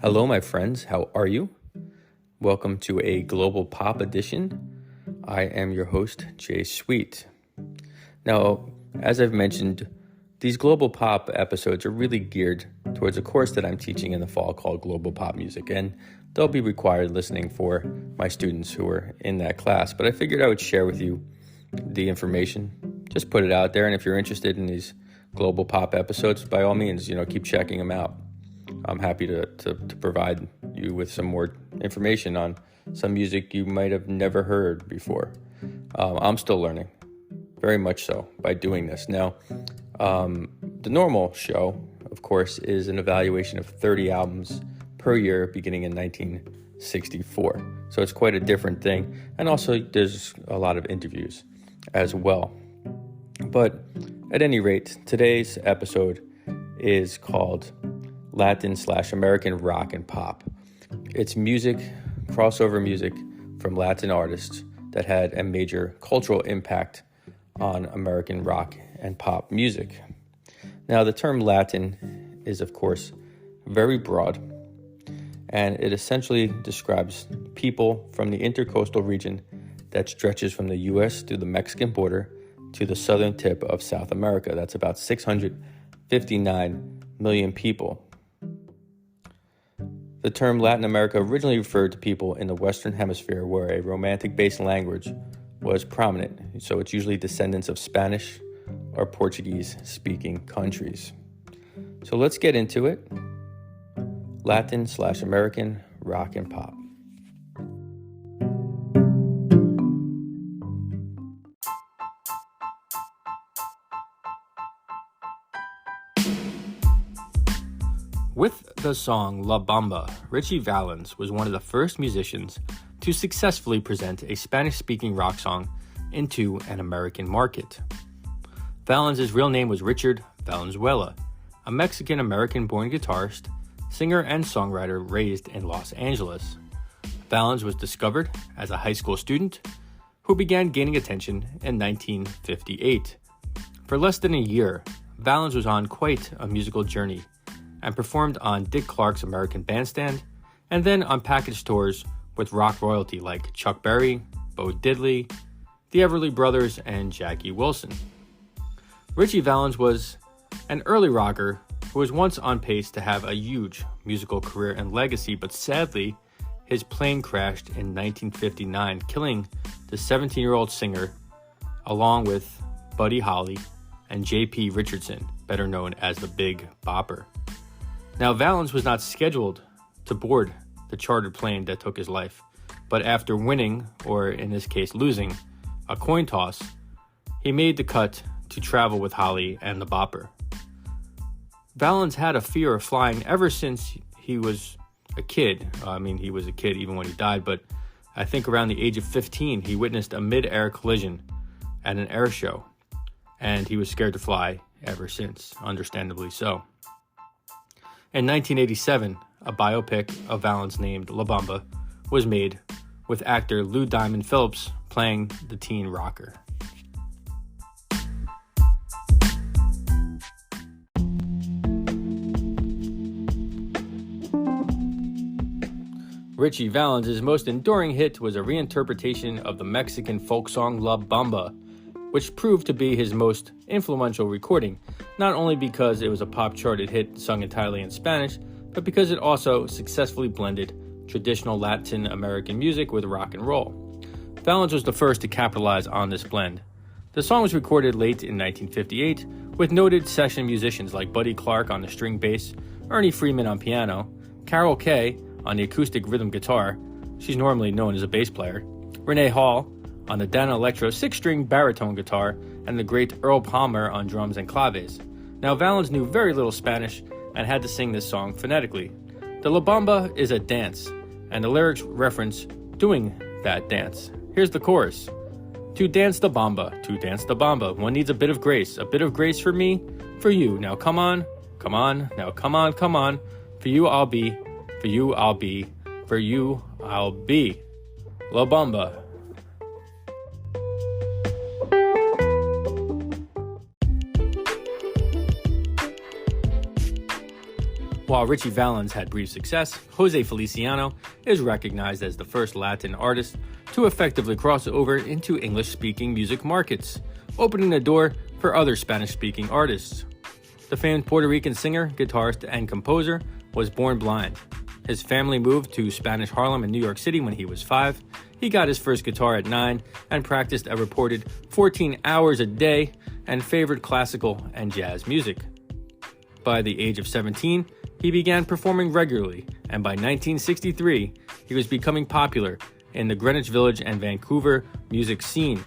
Hello, my friends. How are you? Welcome to a Global Pop edition. I am your host, Jay Sweet. Now, as I've mentioned, these Global Pop episodes are really geared towards a course that I'm teaching in the fall called Global Pop Music, and they'll be required listening for my students who are in that class. But I figured I would share with you the information, just put it out there, and if you're interested in these Global Pop episodes, by all means, keep checking them out. I'm happy to provide you with some more information on some music you might have never heard before. I'm still learning, very much so, by doing this. Now, the normal show, of course, is an evaluation of 30 albums per year beginning in 1964. So it's quite a different thing. And also, there's a lot of interviews as well. But at any rate, today's episode is called Latin/American Rock and Pop. It's music, crossover music from Latin artists that had a major cultural impact on American rock and pop music. Now, the term Latin is, of course, very broad, and it essentially describes people from the intercoastal region that stretches from the U.S. through the Mexican border to the southern tip of South America. That's about 659 million people. The term Latin America originally referred to people in the Western Hemisphere where a romantic-based language was prominent, so it's usually descendants of Spanish or Portuguese-speaking countries. So let's get into it. Latin/American rock and pop. With the song La Bamba, Richie Valens was one of the first musicians to successfully present a Spanish-speaking rock song into an American market. Valens' real name was Richard Valenzuela, a Mexican-American-born guitarist, singer, and songwriter raised in Los Angeles. Valens was discovered as a high school student who began gaining attention in 1958. For less than a year, Valens was on quite a musical journey and performed on Dick Clark's American Bandstand, and then on package tours with rock royalty like Chuck Berry, Bo Diddley, the Everly Brothers, and Jackie Wilson. Richie Valens was an early rocker who was once on pace to have a huge musical career and legacy, but sadly, his plane crashed in 1959, killing the 17-year-old singer, along with Buddy Holly and J.P. Richardson, better known as the Big Bopper. Now, Valens was not scheduled to board the chartered plane that took his life, but after winning, or in this case losing, a coin toss, he made the cut to travel with Holly and the Bopper. Valens had a fear of flying ever since he was a kid. He was a kid even when he died, but I think around the age of 15, he witnessed a mid-air collision at an air show, and he was scared to fly ever since, understandably so. In 1987, a biopic of Valens named La Bamba was made, with actor Lou Diamond Phillips playing the teen rocker. Richie Valens' most enduring hit was a reinterpretation of the Mexican folk song La Bamba, which proved to be his most influential recording, not only because it was a pop-charted hit sung entirely in Spanish, but because it also successfully blended traditional Latin American music with rock and roll. Valens was the first to capitalize on this blend. The song was recorded late in 1958 with noted session musicians like Buddy Clark on the string bass, Ernie Freeman on piano, Carol Kay on the acoustic rhythm guitar, she's normally known as a bass player, Renee Hall on the Dana Electro 6-string baritone guitar, and the great Earl Palmer on drums and claves. Now, Valens knew very little Spanish and had to sing this song phonetically. The La Bamba is a dance, and the lyrics reference doing that dance. Here's the chorus. To dance the bamba, one needs a bit of grace for me, for you. Now come on, now come on, for you I'll be, for you I'll be, for you I'll be. La Bamba. While Richie Valens had brief success, Jose Feliciano is recognized as the first Latin artist to effectively cross over into English-speaking music markets, opening the door for other Spanish-speaking artists. The famed Puerto Rican singer, guitarist, and composer was born blind. His family moved to Spanish Harlem in New York City when he was 5. He got his first guitar at 9 and practiced a reported 14 hours a day and favored classical and jazz music. By the age of 17, he began performing regularly, and by 1963, he was becoming popular in the Greenwich Village and Vancouver music scene.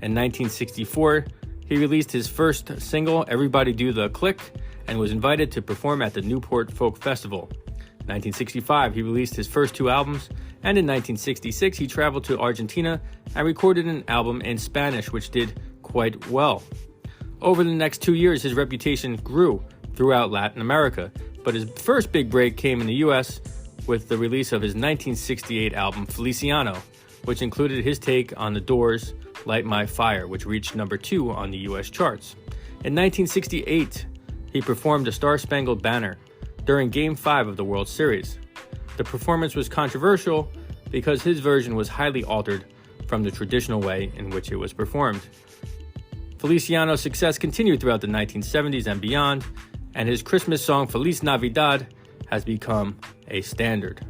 In 1964, he released his first single, Everybody Do the Click, and was invited to perform at the Newport Folk Festival. In 1965, he released his first 2 albums, and in 1966, he traveled to Argentina and recorded an album in Spanish, which did quite well. Over the next 2 years, his reputation grew throughout Latin America, but his first big break came in the US with the release of his 1968 album Feliciano, which included his take on The Doors' Light My Fire, which reached number 2 on the US charts. In 1968, he performed A Star-Spangled Banner during Game 5 of the World Series. The performance was controversial because his version was highly altered from the traditional way in which it was performed. Feliciano's success continued throughout the 1970s and beyond, and his Christmas song Feliz Navidad has become a standard.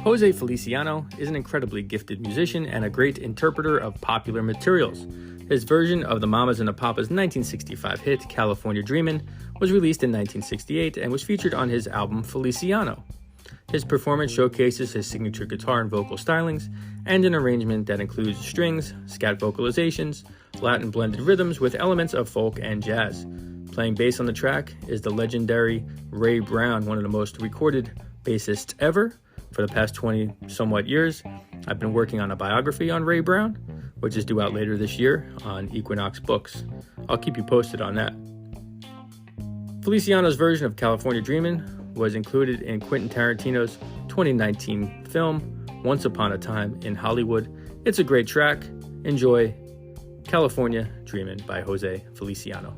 Jose Feliciano is an incredibly gifted musician and a great interpreter of popular materials. His version of the Mamas and the Papas 1965 hit California Dreamin' was released in 1968 and was featured on his album Feliciano. His performance showcases his signature guitar and vocal stylings and an arrangement that includes strings, scat vocalizations, Latin blended rhythms with elements of folk and jazz. Playing bass on the track is the legendary Ray Brown, one of the most recorded bassists ever. For the past 20 somewhat years, I've been working on a biography on Ray Brown, which is due out later this year on Equinox Books. I'll keep you posted on that. Feliciano's version of California Dreamin' was included in Quentin Tarantino's 2019 film, Once Upon a Time in Hollywood. It's a great track. Enjoy California Dreamin' by Jose Feliciano.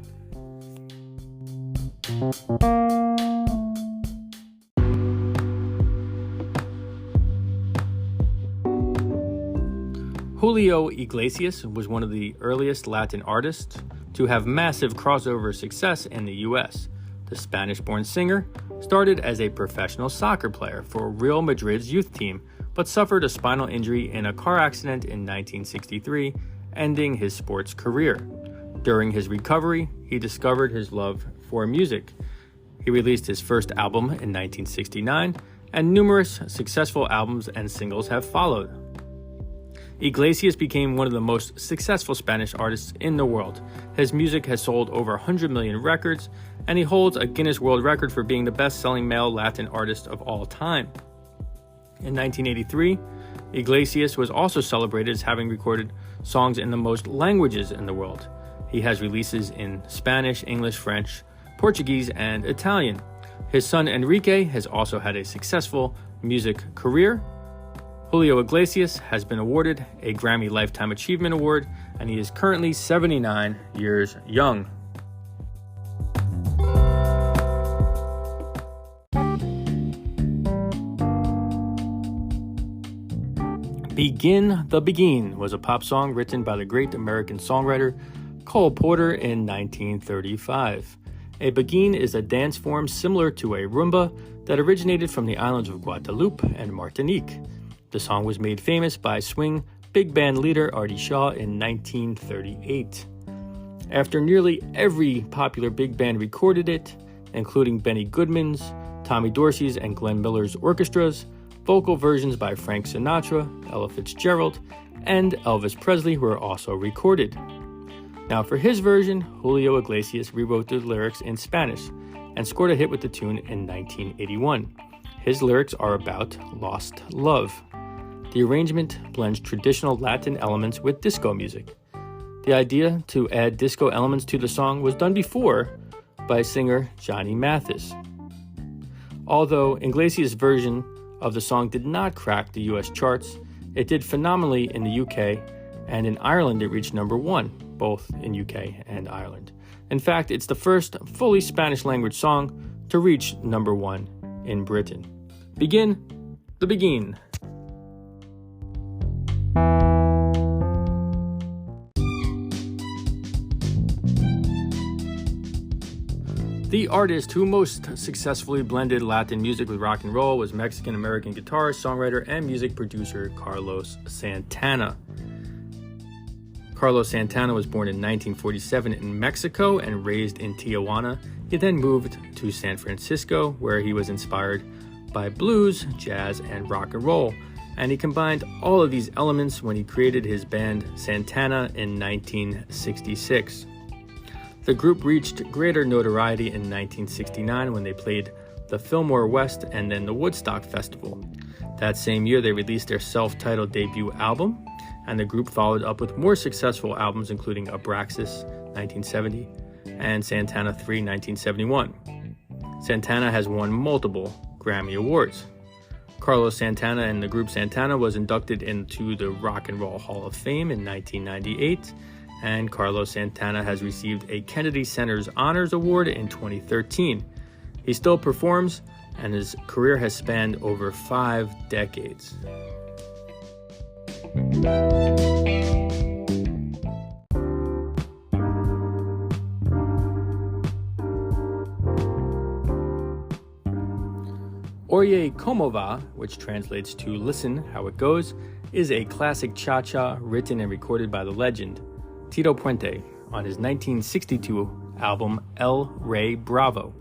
Julio Iglesias was one of the earliest Latin artists to have massive crossover success in the US. The Spanish-born singer started as a professional soccer player for Real Madrid's youth team, but suffered a spinal injury in a car accident in 1963, ending his sports career. During his recovery, he discovered his love for music. He released his first album in 1969, and numerous successful albums and singles have followed. Iglesias became one of the most successful Spanish artists in the world. His music has sold over 100 million records, and he holds a Guinness World Record for being the best-selling male Latin artist of all time. In 1983, Iglesias was also celebrated as having recorded songs in the most languages in the world. He has releases in Spanish, English, French, Portuguese, and Italian. His son Enrique has also had a successful music career. Julio Iglesias has been awarded a Grammy Lifetime Achievement Award, and he is currently 79 years young. Begin the Begin was a pop song written by the great American songwriter Cole Porter in 1935. A begin is a dance form similar to a rumba that originated from the islands of Guadeloupe and Martinique. The song was made famous by swing big band leader Artie Shaw in 1938. After nearly every popular big band recorded it, including Benny Goodman's, Tommy Dorsey's, and Glenn Miller's orchestras, vocal versions by Frank Sinatra, Ella Fitzgerald, and Elvis Presley were also recorded. Now for his version, Julio Iglesias rewrote the lyrics in Spanish and scored a hit with the tune in 1981. His lyrics are about lost love. The arrangement blends traditional Latin elements with disco music. The idea to add disco elements to the song was done before by singer Johnny Mathis. Although Iglesias' version of the song did not crack the US charts, It did phenomenally in the UK, and in Ireland it reached number 1, both in UK and Ireland. In fact, it's the first fully Spanish language song to reach number 1 in Britain. Begin the begin. The artist who most successfully blended Latin music with rock and roll was Mexican-American guitarist, songwriter, and music producer Carlos Santana. Carlos Santana was born in 1947 in Mexico and raised in Tijuana. He then moved to San Francisco, where he was inspired by blues, jazz, and rock and roll, and he combined all of these elements when he created his band Santana in 1966. The group reached greater notoriety in 1969 when they played the Fillmore West and then the Woodstock Festival. That same year, they released their self-titled debut album, and the group followed up with more successful albums including Abraxas, 1970, and Santana 3, 1971. Santana has won multiple Grammy Awards. Carlos Santana and the group Santana was inducted into the Rock and Roll Hall of Fame in 1998, and Carlos Santana has received a Kennedy Center's Honors Award in 2013. He still performs, and his career has spanned over 5 decades. Oye Como Va, which translates to Listen How It Goes, is a classic cha-cha written and recorded by the legend Tito Puente on his 1962 album El Rey Bravo.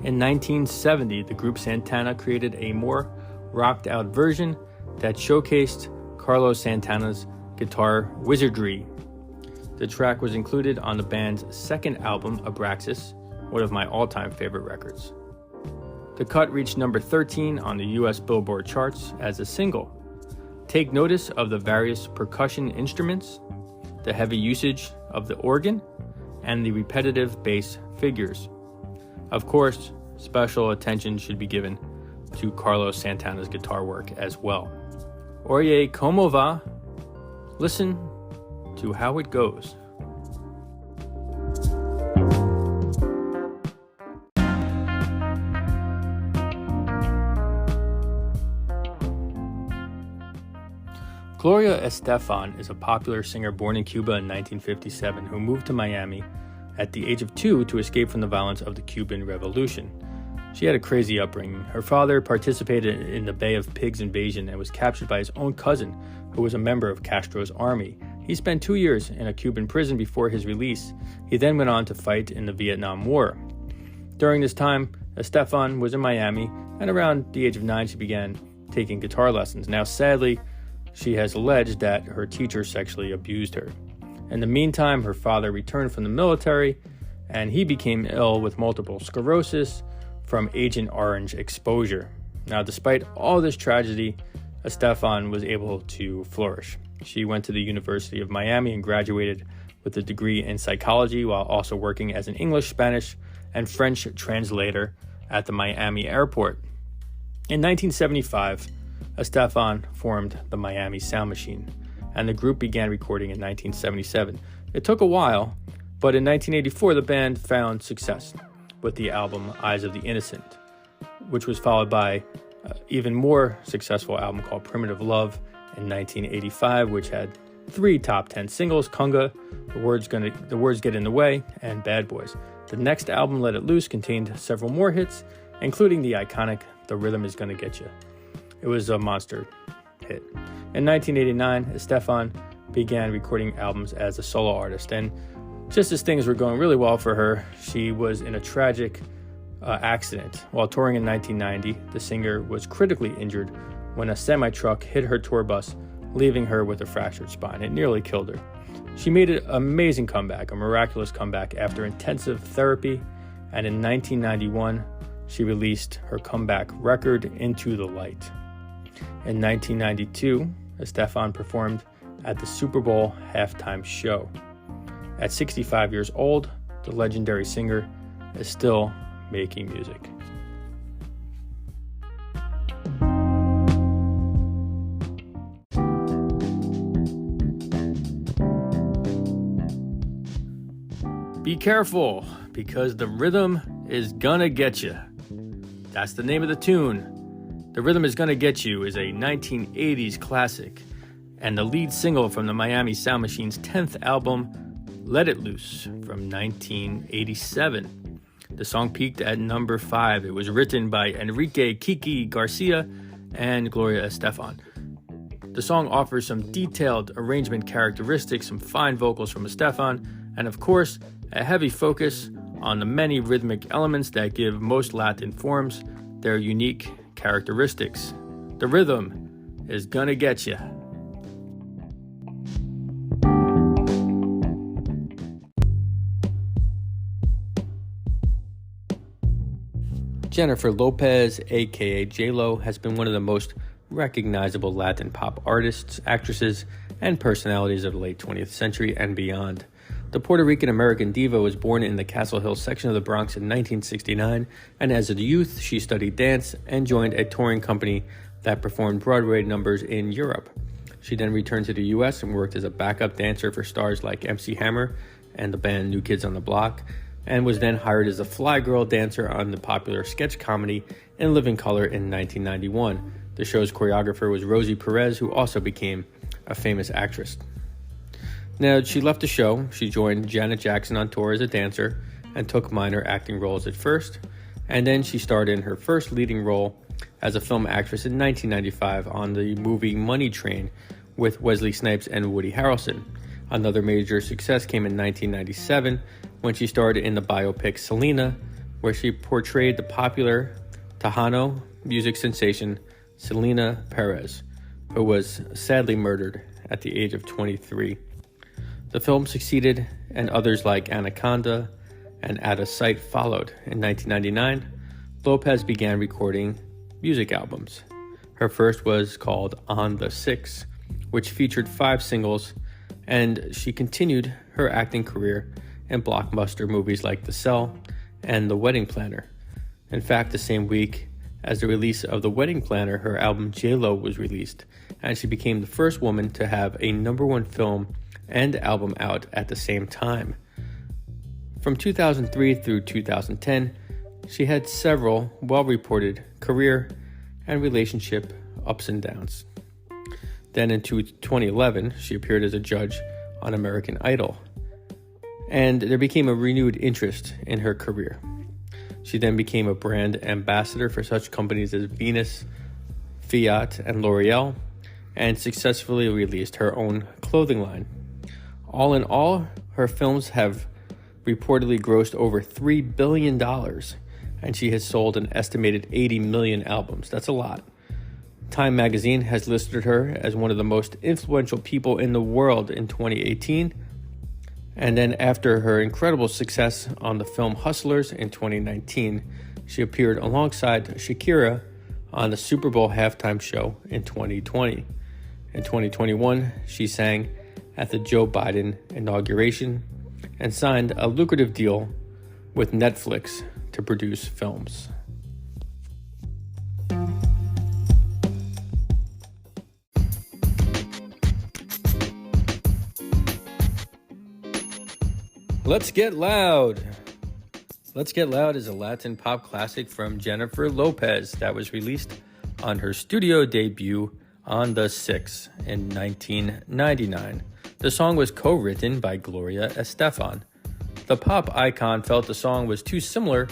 In 1970, the group Santana created a more rocked-out version that showcased Carlos Santana's guitar wizardry. The track was included on the band's second album, Abraxas, one of my all-time favorite records. The cut reached number 13 on the US Billboard charts as a single. Take notice of the various percussion instruments, the heavy usage of the organ, and the repetitive bass figures. Of course, special attention should be given to Carlos Santana's guitar work as well. Oye Como Va, listen to how it goes. Gloria Estefan is a popular singer born in Cuba in 1957 who moved to Miami at the age of 2 to escape from the violence of the Cuban Revolution. She had a crazy upbringing. Her father participated in the Bay of Pigs invasion and was captured by his own cousin, who was a member of Castro's army. He spent 2 years in a Cuban prison before his release. He then went on to fight in the Vietnam War. During this time, Estefan was in Miami, and around the age of 9 she began taking guitar lessons. Now, sadly, she has alleged that her teacher sexually abused her. In the meantime, her father returned from the military, and he became ill with multiple sclerosis from Agent Orange exposure. Now, despite all this tragedy, Estefan was able to flourish. She went to the University of Miami and graduated with a degree in psychology while also working as an English, Spanish, and French translator at the Miami airport. In 1975, Estefan formed the Miami Sound Machine, and the group began recording in 1977. It took a while, but in 1984 the band found success with the album Eyes of the Innocent, which was followed by an even more successful album called Primitive Love in 1985, which had 3 top 10 singles: Kunga, The Words Get in the Way, and Bad Boys. The next album, Let It Loose, contained several more hits, including the iconic The Rhythm Is Gonna Get You. It was a monster hit. In 1989, Estefan began recording albums as a solo artist, and just as things were going really well for her, she was in a tragic accident. While touring in 1990, the singer was critically injured when a semi-truck hit her tour bus, leaving her with a fractured spine. It nearly killed her. She made an amazing comeback, a miraculous comeback after intensive therapy, and in 1991, she released her comeback record, Into the Light. In 1992, Estefan performed at the Super Bowl halftime show. At 65 years old, the legendary singer is still making music. Be careful, because the rhythm is gonna get you. That's the name of the tune. The Rhythm Is Gonna Get You is a 1980s classic and the lead single from the Miami Sound Machine's 10th album, Let It Loose, from 1987. The song peaked at number 5. It was written by Enrique Kiki Garcia and Gloria Estefan. The song offers some detailed arrangement characteristics, some fine vocals from Estefan, and of course, a heavy focus on the many rhythmic elements that give most Latin forms their unique characteristics. The rhythm is gonna get you. Jennifer Lopez, aka J-Lo, has been one of the most recognizable Latin pop artists, actresses, and personalities of the late 20th century and beyond. The Puerto Rican-American diva was born in the Castle Hill section of the Bronx in 1969, and as a youth, she studied dance and joined a touring company that performed Broadway numbers in Europe. She then returned to the U.S. and worked as a backup dancer for stars like MC Hammer and the band New Kids on the Block, and was then hired as a fly girl dancer on the popular sketch comedy In Living Color in 1991. The show's choreographer was Rosie Perez, who also became a famous actress. Now, she left the show. She joined Janet Jackson on tour as a dancer and took minor acting roles at first, and then she starred in her first leading role as a film actress in 1995 on the movie Money Train with Wesley Snipes and Woody Harrelson. Another major success came in 1997 when she starred in the biopic Selena, where she portrayed the popular Tejano music sensation Selena Perez, who was sadly murdered at the age of 23. The film succeeded, and others like Anaconda and Out of Sight followed. In 1999, Lopez began recording music albums. Her first was called On the Six, which featured 5 singles, and she continued her acting career in blockbuster movies like The Cell and The Wedding Planner. In fact, the same week as the release of The Wedding Planner, her album J-Lo was released, and she became the first woman to have a #1 film and album out at the same time. From 2003 through 2010, she had several well-reported career and relationship ups and downs. Then in 2011, she appeared as a judge on American Idol, and there became a renewed interest in her career. She then became a brand ambassador for such companies as Venus, Fiat, and L'Oreal, and successfully released her own clothing line. All in all, her films have reportedly grossed over $3 billion, and she has sold an estimated 80 million albums. That's a lot. Time magazine has listed her as one of the most influential people in the world in 2018. And then after her incredible success on the film Hustlers in 2019, she appeared alongside Shakira on the Super Bowl halftime show in 2020. In 2021, she sang at the Joe Biden inauguration and signed a lucrative deal with Netflix to produce films. Let's Get Loud. Let's Get Loud is a Latin pop classic from Jennifer Lopez that was released on her studio debut On the Six in 1999. The song was co-written by Gloria Estefan. The pop icon felt the song was too similar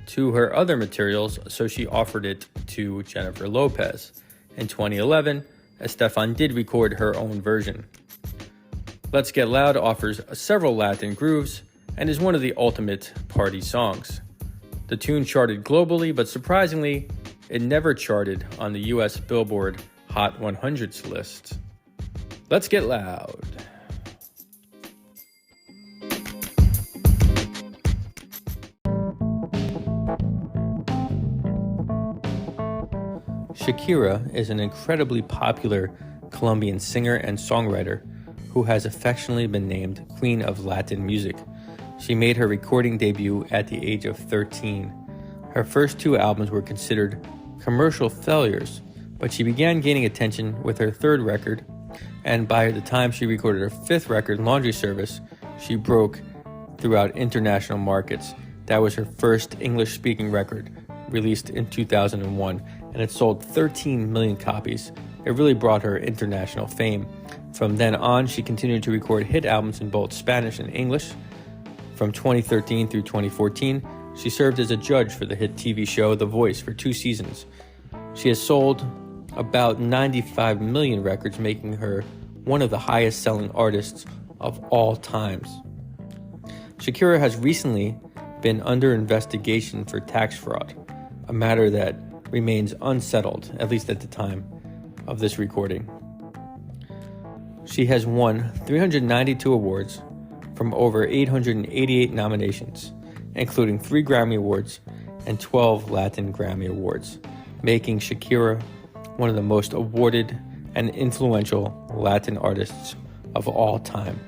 to her other materials, so she offered it to Jennifer Lopez. In 2011, Estefan did record her own version. Let's Get Loud offers several Latin grooves and is one of the ultimate party songs. The tune charted globally, but surprisingly, it never charted on the US Billboard Hot 100s list. Let's Get Loud. Shakira is an incredibly popular Colombian singer and songwriter who has affectionately been named Queen of Latin Music. She made her recording debut at the age of 13. Her first 2 albums were considered commercial failures, but she began gaining attention with her 3rd record, and by the time she recorded her 5th record, Laundry Service, she broke throughout international markets. That was her first English-speaking record, released in 2001, and it sold 13 million copies. It really brought her international fame. From then on, she continued to record hit albums in both Spanish and English. From 2013 through 2014, she served as a judge for the hit TV show The Voice for 2 seasons. She has sold about 95 million records, making her one of the highest-selling artists of all times. Shakira has recently been under investigation for tax fraud, a matter that remains unsettled, at least at the time of this recording. She has won 392 awards from over 888 nominations, including 3 Grammy Awards and 12 Latin Grammy Awards, making Shakira one of the most awarded and influential Latin artists of all time.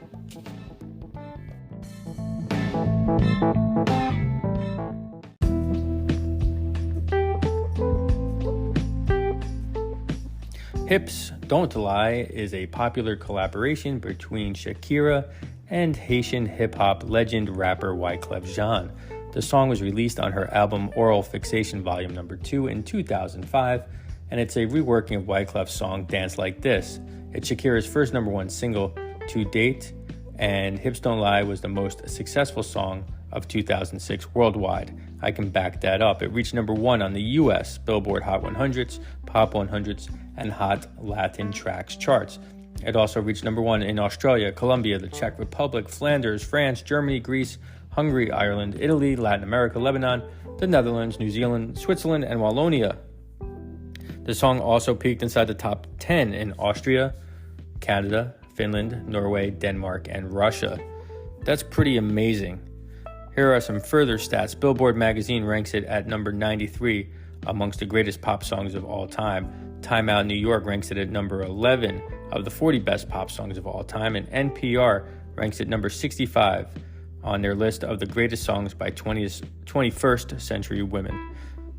Hips Don't Lie is a popular collaboration between Shakira and Haitian hip-hop legend rapper Wyclef Jean. The song was released on her album Oral Fixation Volume No. 2 in 2005, and it's a reworking of Wyclef's song Dance Like This. It's Shakira's first #1 single to date, and Hips Don't Lie was the most successful song of 2006 worldwide. I can back that up. It reached #1 on the US Billboard Hot 100s, Pop 100s, and Hot Latin Tracks charts. It also reached #1 in Australia, Colombia, the Czech Republic, Flanders, France, Germany, Greece, Hungary, Ireland, Italy, Latin America, Lebanon, the Netherlands, New Zealand, Switzerland, and Wallonia. The song also peaked inside the top 10 in Austria, Canada, Finland, Norway, Denmark, and Russia. That's pretty amazing. Here are some further stats. Billboard magazine ranks it at number 93 amongst the greatest pop songs of all time. Time Out New York ranks it at number 11 of the 40 best pop songs of all time, and NPR ranks it number 65 on their list of the greatest songs by 21st century women.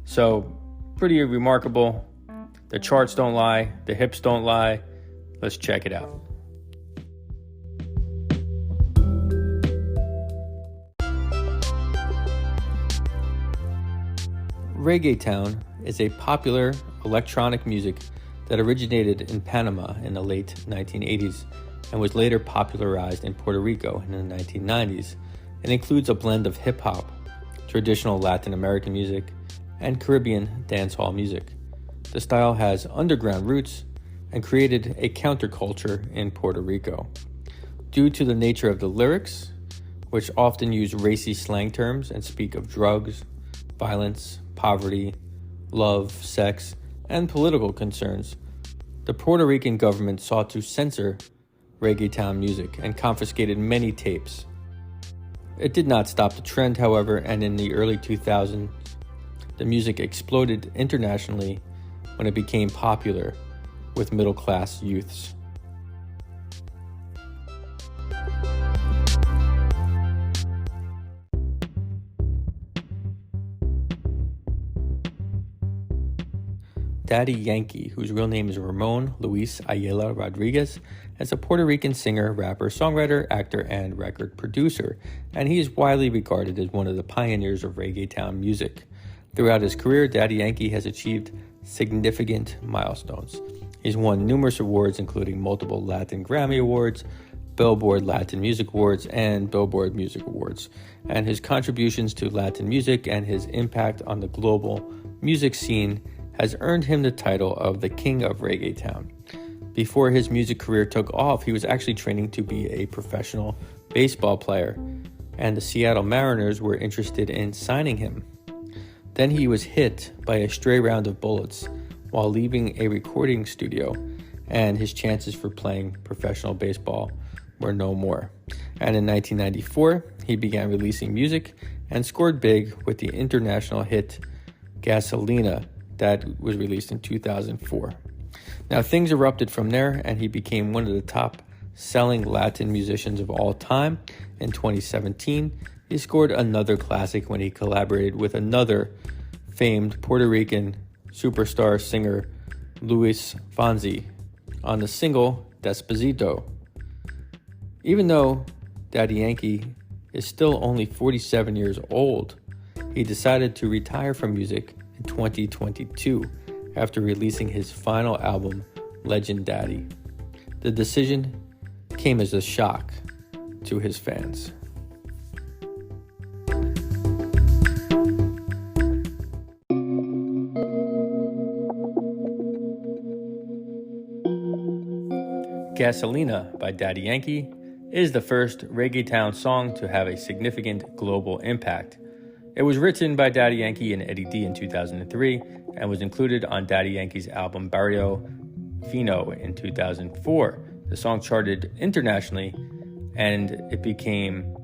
So, pretty remarkable. The charts don't lie, the hips don't lie. Let's check it out. Reggaeton is a popular electronic music that originated in Panama in the late 1980s and was later popularized in Puerto Rico in the 1990s. It includes a blend of hip-hop, traditional Latin American music, and Caribbean dancehall music. The style has underground roots and created a counterculture in Puerto Rico. Due to the nature of the lyrics, which often use racy slang terms and speak of drugs, violence, poverty, love, sex, and political concerns, the Puerto Rican government sought to censor reggaeton music and confiscated many tapes. It did not stop the trend, however, and in the early 2000s, the music exploded internationally when it became popular with middle-class youths. Daddy Yankee, whose real name is Ramon Luis Ayala Rodriguez, is a Puerto Rican singer, rapper, songwriter, actor, and record producer, and he is widely regarded as one of the pioneers of reggaeton music. Throughout his career, Daddy Yankee has achieved significant milestones. He's won numerous awards, including multiple Latin Grammy Awards, Billboard Latin Music Awards, and Billboard Music Awards, and his contributions to Latin music and his impact on the global music scene has earned him the title of the King of Reggaeton. Before his music career took off, he was actually training to be a professional baseball player, and the Seattle Mariners were interested in signing him. Then he was hit by a stray round of bullets while leaving a recording studio, and his chances for playing professional baseball were no more. And in 1994, he began releasing music and scored big with the international hit Gasolina that was released in 2004. Now things erupted from there, and he became one of the top selling Latin musicians of all time. In 2017, he scored another classic when he collaborated with another famed Puerto Rican superstar singer, Luis Fonsi, on the single Despacito. Even though Daddy Yankee is still only 47 years old. He decided to retire from music in 2022 after releasing his final album, Legend Daddy. The decision came as a shock to his fans. Gasolina by Daddy Yankee is the first reggaeton song to have a significant global impact. It was written by Daddy Yankee and Eddie D in 2003 and was included on Daddy Yankee's album Barrio Fino in 2004. The song charted internationally and it became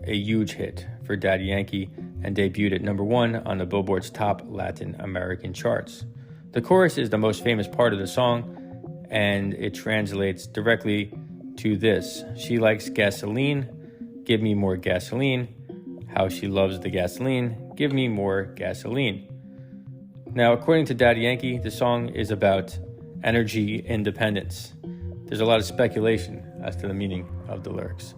a huge hit for Daddy Yankee and debuted at number 1 on the Billboard's top Latin American charts. The chorus is the most famous part of the song, and it translates directly to this: she likes gasoline, give me more gasoline. How she loves the gasoline, give me more gasoline. Now, according to Daddy Yankee, the song is about energy independence. There's a lot of speculation as to the meaning of the lyrics.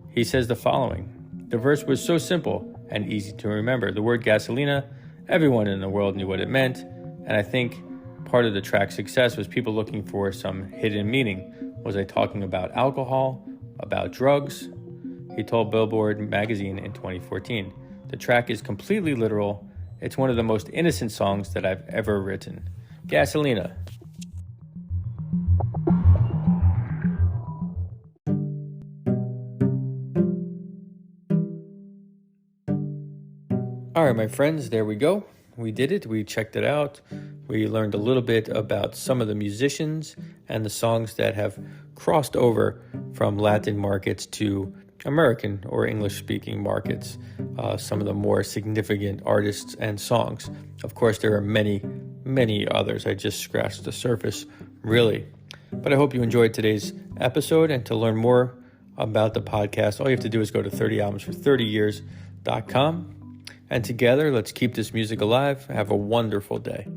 He says the following: the verse was so simple and easy to remember. The word gasolina, everyone in the world knew what it meant, and I think part of the track's success was people looking for some hidden meaning. Was I talking about alcohol, about drugs? He told Billboard magazine in 2014. The track is completely literal. It's one of the most innocent songs that I've ever written. Gasolina. All right, my friends, there we go. We did it. We checked it out. We learned a little bit about some of the musicians and the songs that have crossed over from Latin markets to American or English-speaking markets, some of the more significant artists and songs. Of course, there are many, many others. I just scratched the surface, really. But I hope you enjoyed today's episode, and to learn more about the podcast, all you have to do is go to 30albumsfor30years.com. And together, let's keep this music alive. Have a wonderful day.